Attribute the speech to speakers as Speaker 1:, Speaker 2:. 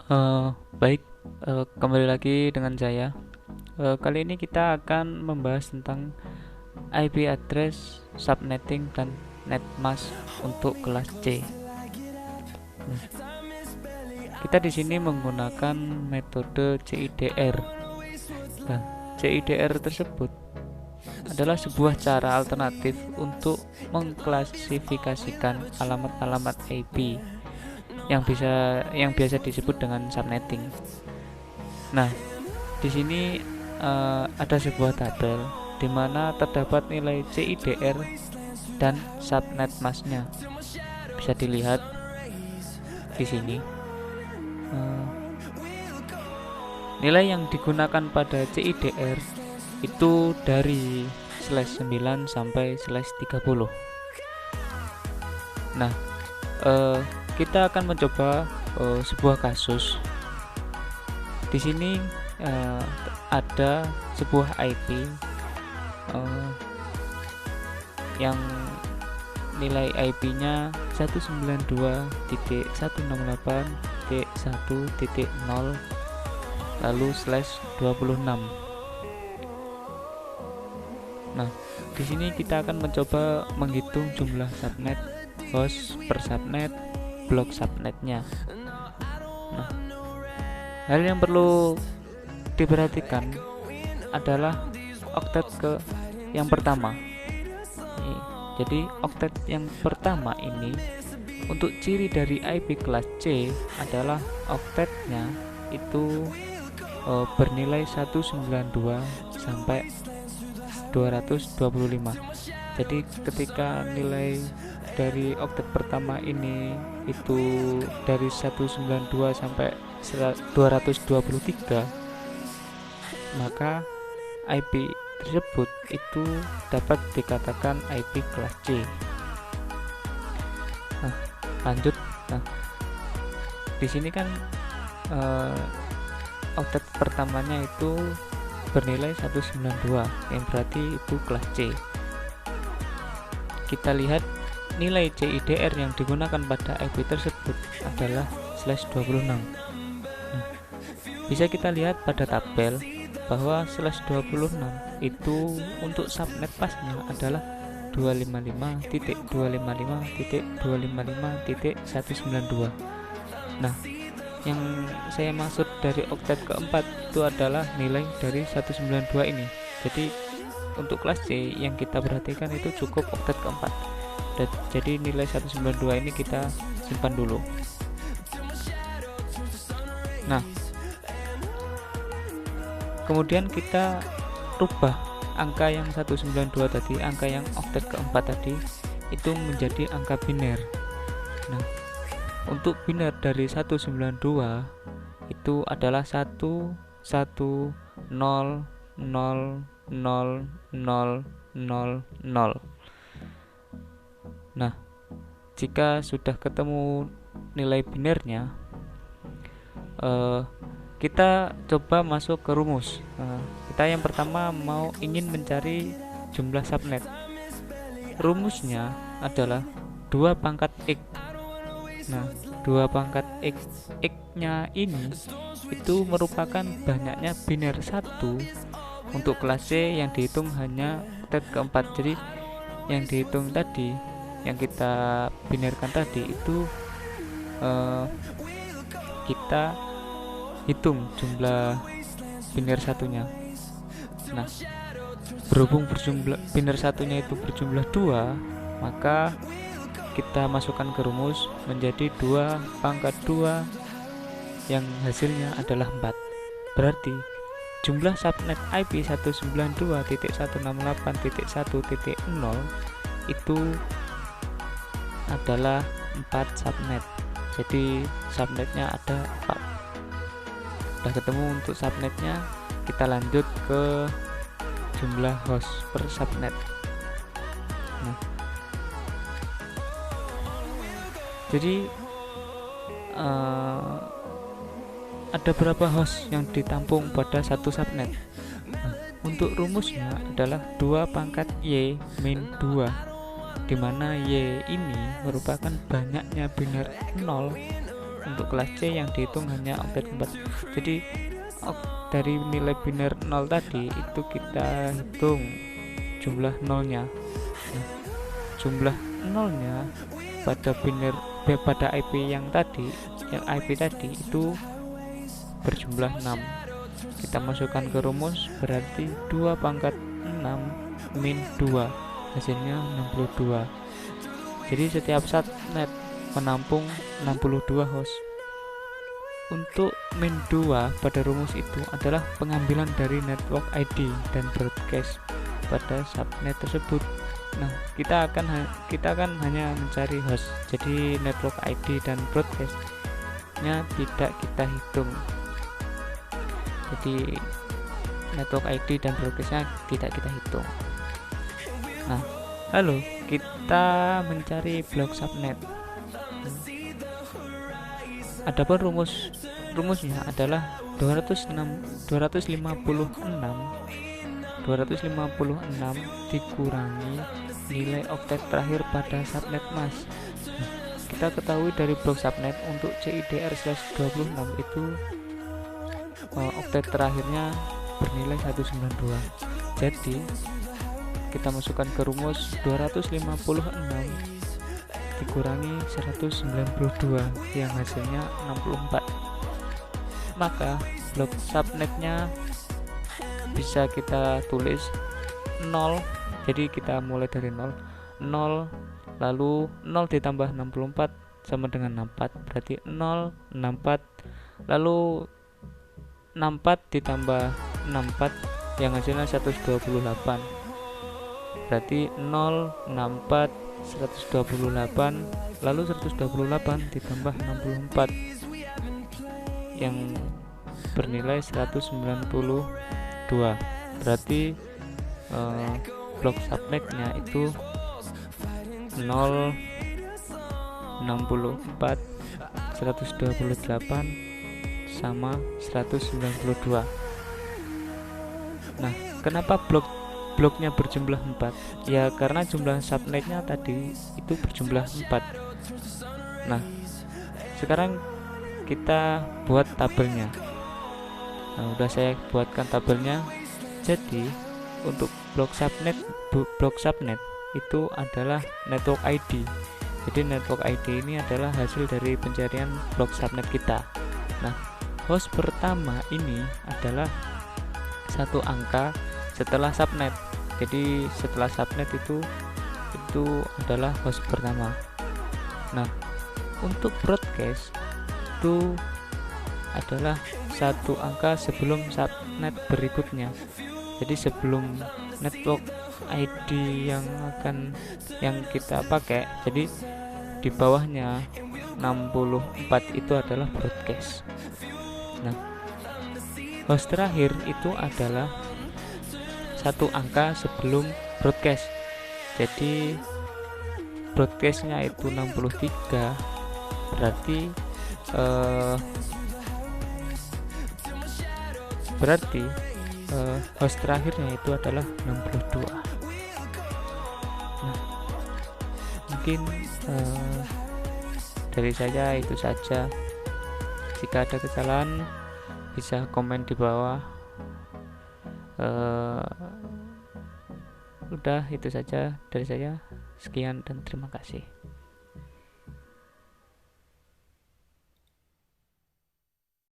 Speaker 1: Baik, kembali lagi dengan saya. Kali ini kita akan membahas tentang IP address, subnetting, dan netmask untuk kelas C. Nah, kita di sini menggunakan metode CIDR. Nah, CIDR tersebut adalah sebuah cara alternatif untuk mengklasifikasikan alamat-alamat IP yang biasa disebut dengan subnetting. Nah, di sini ada sebuah tabel di mana terdapat nilai CIDR dan subnet masknya. Bisa dilihat di sini. Nilai yang digunakan pada CIDR itu dari /9 sampai /30. Nah, kita akan mencoba sebuah kasus. Di sini ada sebuah IP yang nilai IP-nya 192.168.1.0 lalu /26. Nah, di sini kita akan mencoba menghitung jumlah subnet, host per subnet, blok subnetnya. Nah, hal yang perlu diperhatikan adalah oktet yang pertama. Jadi oktet yang pertama ini untuk ciri dari IP kelas C adalah oktetnya itu bernilai 192 sampai 225. Jadi ketika nilai dari oktet pertama ini itu dari 192 sampai 223, maka IP tersebut itu dapat dikatakan IP kelas C. Nah, lanjut. Nah, di sini kan oktet pertamanya itu bernilai 192, yang berarti itu kelas C. Kita lihat nilai CIDR yang digunakan pada IP tersebut adalah /26. Nah, bisa kita lihat pada tabel bahwa /26 itu untuk subnet pasnya adalah 255.255.255.192. Nah, yang saya maksud dari oktet keempat itu adalah nilai dari 192 ini. Jadi untuk kelas C yang kita perhatikan itu cukup oktet keempat. Jadi nilai 192 ini kita simpan dulu. Nah, kemudian kita rubah angka yang 192 tadi, angka yang oktet keempat tadi itu menjadi angka biner. Nah, untuk biner dari 192 itu adalah 1 1 0 0 0 0 0 0. Nah, jika sudah ketemu nilai binernya, kita coba masuk ke rumus. Kita yang pertama ingin mencari jumlah subnet. Rumusnya adalah 2 pangkat X. Nah, 2 pangkat X-nya ini itu merupakan banyaknya biner 1 untuk kelas C yang dihitung hanya oktet keempat. Jadi yang dihitung tadi, yang kita binerkan tadi itu kita hitung jumlah biner satunya. Nah, berhubung biner satunya itu berjumlah 2, maka kita masukkan ke rumus menjadi 2 pangkat 2 yang hasilnya adalah 4. Berarti jumlah subnet IP 192.168.1.0 itu adalah 4 subnet. Jadi subnetnya ada 4. Sudah ketemu untuk subnetnya, kita lanjut ke jumlah host per subnet. Nah, jadi ada berapa host yang ditampung pada satu subnet? Nah, untuk rumusnya adalah 2 pangkat Y min 2, dimana Y ini merupakan banyaknya biner 0 Untuk kelas C yang dihitung hanya oktet keempat. Jadi dari nilai biner 0 tadi itu kita hitung jumlah nolnya. Nah, jumlah nolnya pada biner pada IP yang IP tadi itu berjumlah 6. Kita masukkan ke rumus, berarti 2 pangkat 6 min 2, hasilnya 62. Jadi setiap subnet menampung 62 host. Untuk min 2 pada rumus itu adalah pengambilan dari network ID dan broadcast pada subnet tersebut. Nah, kita akan hanya mencari host. Jadi network ID dan broadcastnya tidak kita hitung. Jadi network ID dan broadcastnya tidak kita hitung. Nah, lalu kita mencari blok subnet. Adapun rumusnya adalah 256 dikurangi nilai oktet terakhir pada subnet mas. Kita ketahui dari blok subnet untuk CIDR/26 itu oktet terakhirnya bernilai 192. Jadi kita masukkan ke rumus 256 dikurangi 192 yang hasilnya 64. Maka blok subnetnya bisa kita tulis 0. Jadi kita mulai dari 0 lalu 0 ditambah 64 sama dengan 64, berarti 064, lalu 64 ditambah 64 yang hasilnya 128, berarti 064 128, lalu 128 ditambah 64 yang bernilai 192, berarti blok subnetnya itu 064 128 sama 192. Nah, kenapa bloknya berjumlah 4? Ya karena jumlah subnetnya tadi itu berjumlah 4. Nah, sekarang kita buat tabelnya. Nah, udah saya buatkan tabelnya. Jadi untuk blok subnet itu adalah network ID. Jadi network ID ini adalah hasil dari pencarian blok subnet kita. Nah, host pertama ini adalah satu angka setelah subnet. Jadi setelah subnet itu adalah host pertama. Nah, untuk broadcast itu adalah satu angka sebelum subnet berikutnya. Jadi sebelum network ID yang kita pakai, jadi di bawahnya 64 itu adalah broadcast. Nah, host terakhir itu adalah satu angka sebelum broadcast. Jadi broadcastnya itu 63, berarti host terakhirnya itu adalah 62. Nah, mungkin dari saya itu saja. Jika ada kesalahan bisa komen di bawah. Udah itu saja dari saya. Sekian dan terima kasih.